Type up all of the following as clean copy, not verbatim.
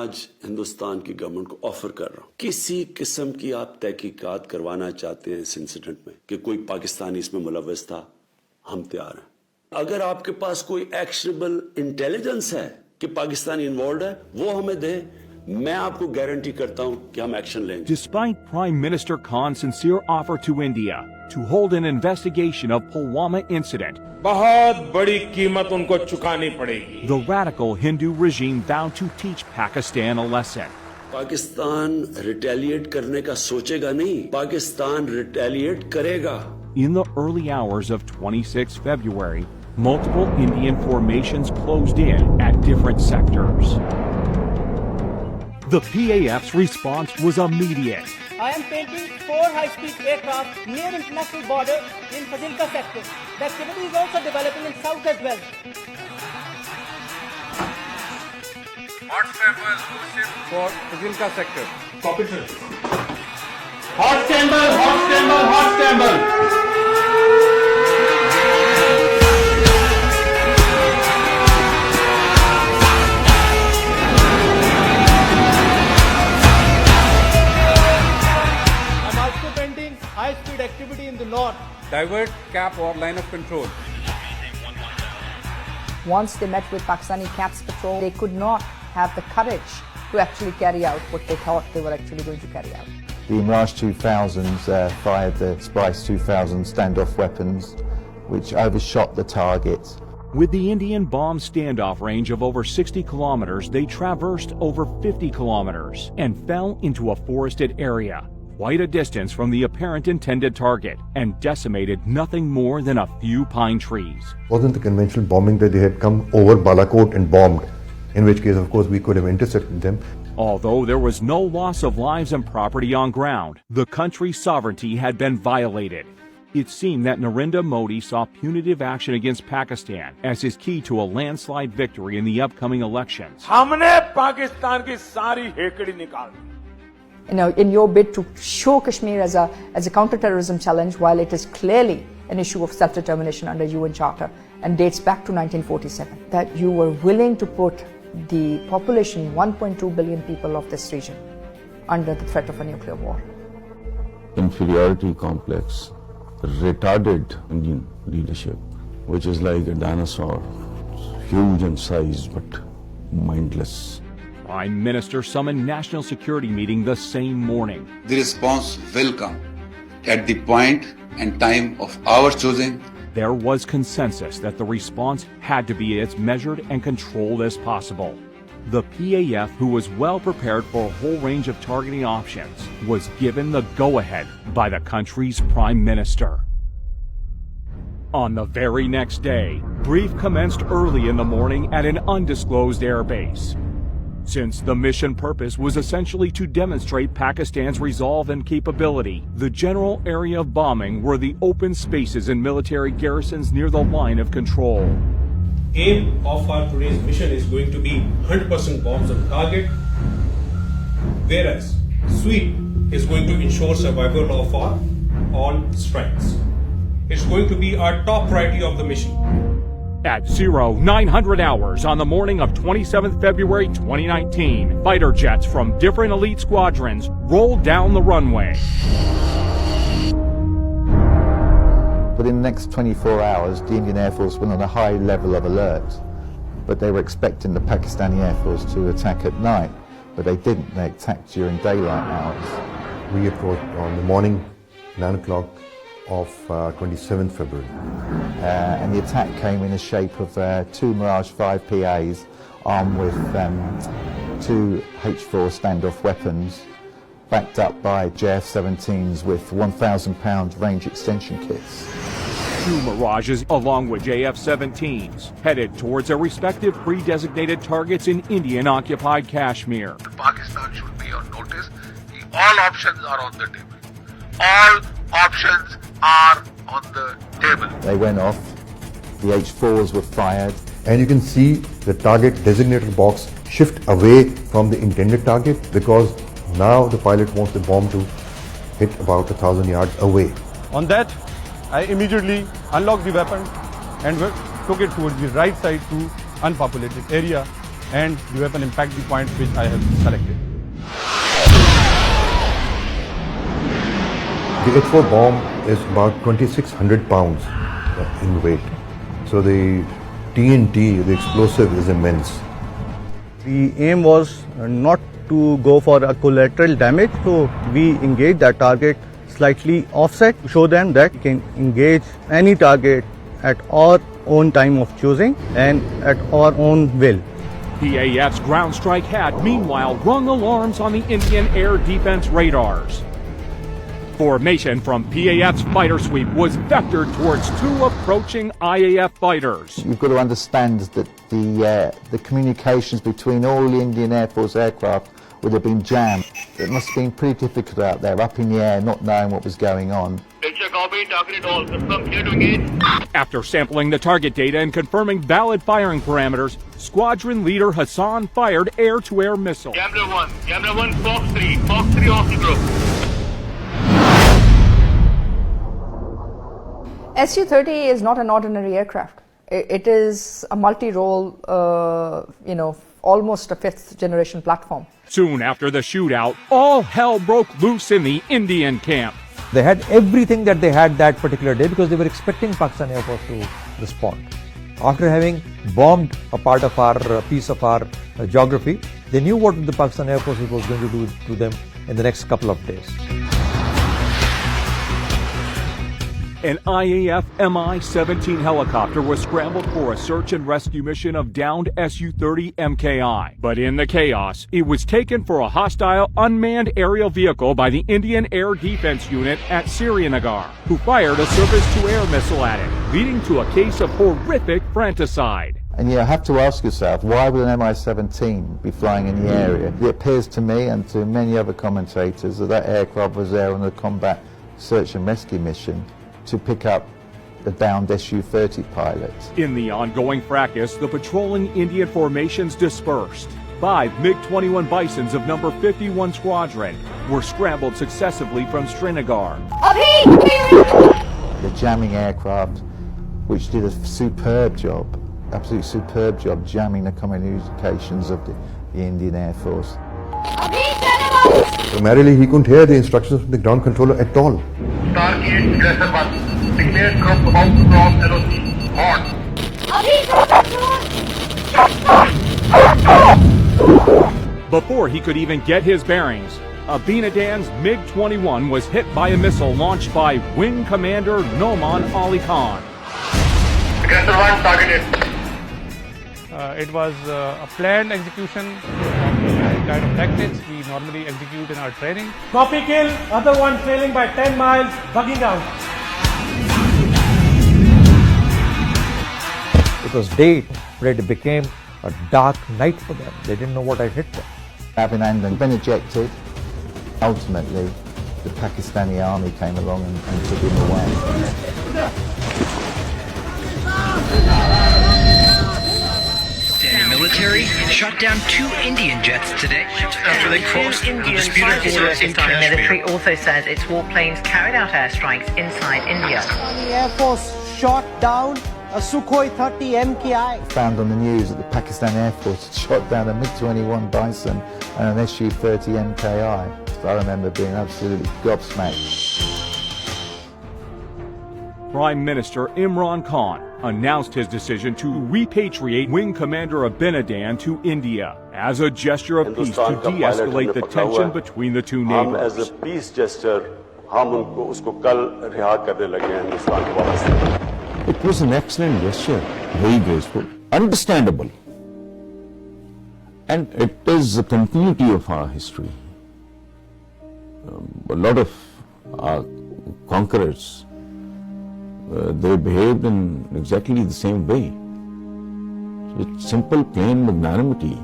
आज हिंदुस्तान की गवर्नमेंट को ऑफर कर रहा हूं, किसी किस्म की आप तहकीकात करवाना चाहते हैं इस इंसिडेंट में कि कोई पाकिस्तानी इसमें मुलव्वस था, हम तैयार हैं। अगर आपके पास कोई एक्शनेबल इंटेलिजेंस है कि पाकिस्तानी इन्वॉल्व है, वो हमें दे, मैं आपको गारंटी करता हूं कि हम एक्शन लेंगे। Despite Prime Minister Khan's sincere offer to India to hold an investigation of Pulwama incident, बहुत बड़ी कीमत उनको चुकानी पड़ेगी। the radical Hindu regime vowed to teach Pakistan a lesson. Pakistan retaliate करने का सोचेगा नहीं, पाकिस्तान रिटेलिएट करेगा। In the early hours of 26 February, multiple Indian formations closed in at different sectors. The PAF's response was immediate. I am painting 4 high-speed aircraft near international border in Fazilka sector. The activity is also developing in south as well. Hot scramble for Fazilka sector. Copy, sir. Hot scramble, hot scramble, hot scramble. High-speed activity in the north. Divert, cap or line of control. Once they met with Pakistani CAPS patrol, they could not have the courage to actually carry out what they thought they were actually going to carry out. The Mirage 2000s fired the Spice 2000 standoff weapons, which overshot the target. With the Indian bomb standoff range of over 60 kilometers, they traversed over 50 kilometers and fell into a forested area, quite a distance from the apparent intended target, and decimated nothing more than a few pine trees. Wasn't the conventional bombing that they had come over Balakot and bombed, in which case, of course, we could have intercepted them. Although there was no loss of lives and property on ground, the country's sovereignty had been violated. It seemed that Narendra Modi saw punitive action against Pakistan as his key to a landslide victory in the upcoming elections. हमने पाकिस्तान की सारी हेकड़ी निकाल दी। In your bid to show Kashmir as a counter-terrorism challenge, while it is clearly an issue of self-determination under UN Charter and dates back to 1947, that you were willing to put the population, 1.2 billion people of this region, under the threat of a nuclear war. Inferiority complex retarded Indian leadership, which is like a dinosaur, huge in size but mindless. Prime Minister summoned national security meeting the same morning. The response will come at the point and time of our choosing. There was consensus that the response had to be as measured and controlled as possible. The PAF, who was well prepared for a whole range of targeting options, was given the go-ahead by the country's Prime Minister. On the very next day, brief commenced early in the morning at an undisclosed airbase. Since the mission purpose was essentially to demonstrate Pakistan's resolve and capability, the general area of bombing were the open spaces and military garrisons near the line of control. Aim of our today's mission is going to be 100% bombs on target, whereas sweep is going to ensure survival of our all strikes. It's going to be our top priority of the mission. At 0900 hours on the morning of 27th February 2019, fighter jets from different elite squadrons rolled down the runway. Within the next 24 hours, the Indian Air Force went on a high level of alert, but they were expecting the Pakistani Air Force to attack at night, but they didn't. They attacked during daylight hours. We approached on the morning, 9 o'clock of 27th February. And the attack came in the shape of 2 Mirage 5 PAs armed with 2 H4 standoff weapons, backed up by JF-17s with 1,000-pound range extension kits. 2 Mirages, along with JF-17s, headed towards their respective pre-designated targets in Indian-occupied Kashmir. Pakistan should be on notice. All options are on the table. All options are on the table. They went off, the H4s were fired. And you can see the target designated box shift away from the intended target because now the pilot wants the bomb to hit about 1,000 yards away. On that, I immediately unlocked the weapon and took it towards the right side to unpopulated area and the weapon impact the point which I have selected. The H4 bomb is about 2,600 pounds in weight. So the TNT, the explosive, is immense. The aim was not to go for a collateral damage, so we engaged that target slightly offset to show them that we can engage any target at our own time of choosing and at our own will. PAF's ground strike had, meanwhile, rung alarms on the Indian air defense radars. Formation from PAF's fighter sweep was vectored towards two approaching IAF fighters. You've got to understand that the communications between all the Indian Air Force aircraft would have been jammed. It must have been pretty difficult out there, up in the air, not knowing what was going on. After sampling the target data and confirming valid firing parameters, squadron leader Hassan fired air-to-air missiles. Camera 1, Fox 3 off the group. Su-30 is not an ordinary aircraft. It is a multi-role, almost a fifth-generation platform. Soon after the shootout, all hell broke loose in the Indian camp. They had everything that they had that particular day because they were expecting Pakistan Air Force to respond. After having bombed a part of our piece of our geography, they knew what the Pakistan Air Force was going to do to them in the next couple of days. An IAF Mi-17 helicopter was scrambled for a search and rescue mission of downed Su-30 MKI. But in the chaos, it was taken for a hostile unmanned aerial vehicle by the Indian Air Defense Unit at Srinagar, who fired a surface-to-air missile at it, leading to a case of horrific fratricide. And you have to ask yourself, why would an Mi-17 be flying in the area? It appears to me and to many other commentators that aircraft was there on a combat search and rescue mission to pick up the downed Su-30 pilots. In the ongoing fracas, the patrolling Indian formations dispersed. 5 MiG-21 Bisons of number 51 Squadron were scrambled successively from Srinagar. The jamming aircraft, which did a superb job, absolutely superb job jamming the communications of the Indian Air Force. Primarily, he couldn't hear the instructions from the ground controller at all. Target Aggressor 1. Declare group about to cross LOC. Before he could even get his bearings, Abhinandan's MiG-21 was hit by a missile launched by Wing Commander Noman Ali Khan. Aggressor 1 targeted. It was a planned execution of the kind of tactics we normally execute in our training. Copy kill, other one trailing by 10 miles, bugging out. It was day, but it became a dark night for them. They didn't know what had hit them. Abhinandan been ejected. Ultimately, the Pakistani army came along and took him away. Military shot down 2 Indian jets today after they crossed the disputed border in Kashmir. Military also says its warplanes carried out airstrikes inside India. The Airforce shot down a Sukhoi 30 MKI. Found on the news that the Pakistan Air Force had shot down a MiG-21 Bison and an Su-30 MKI. So I remember being absolutely gobsmacked. Prime Minister Imran Khan announced his decision to repatriate Wing Commander Abhinandan to India as a gesture of peace to de-escalate the tension between the two neighbors. As a peace gesture, It was an excellent gesture, very graceful, understandable. And it is the continuity of our history. A lot of our conquerors, they behaved in exactly the same way. With simple, plain magnanimity.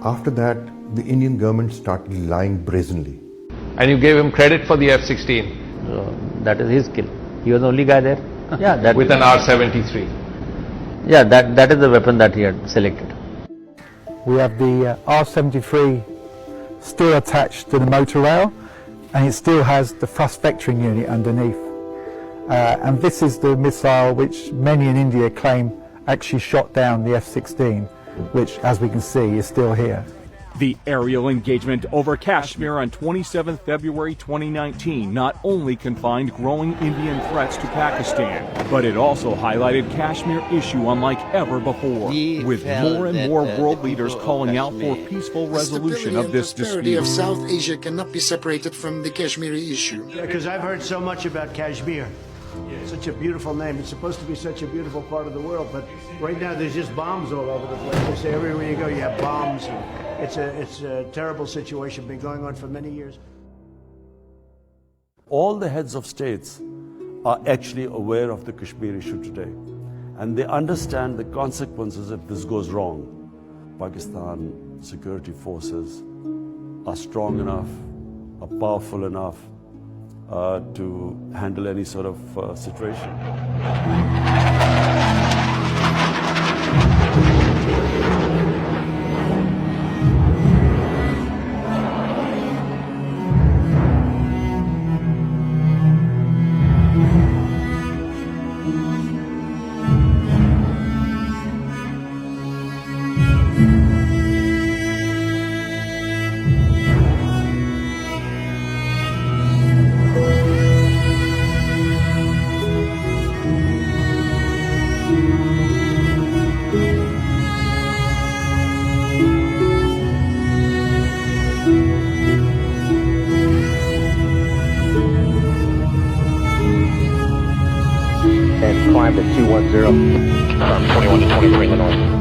After that, the Indian government started lying brazenly. And you gave him credit for the F-16? That is his skill. He was the only guy there. Yeah, that with an R-73. Yeah, that is the weapon that he had selected. We have the R-73 still attached to the motor rail, and it still has the thrust vectoring unit underneath. And this is the missile which many in India claim actually shot down the F-16. which, as we can see, is still here. The aerial engagement over Kashmir on 27 February 2019 not only confined growing Indian threats to Pakistan, but it also highlighted Kashmir issue unlike ever before, with more and more world leaders calling out for peaceful resolution of this prosperity dispute. of South Asia cannot be separated from the Kashmiri issue. Because I've heard so much about Kashmir. Such a beautiful name. It's supposed to be such a beautiful part of the world, but right now there's just bombs all over the place. They say everywhere you go you have bombs. It's a terrible situation, been going on for many years. All the heads of states are actually aware of the Kashmir issue today, and they understand the consequences if this goes wrong. Pakistan security forces are strong enough, are powerful enough to handle any sort of situation. And climb at 210. 21 to 23 in the north.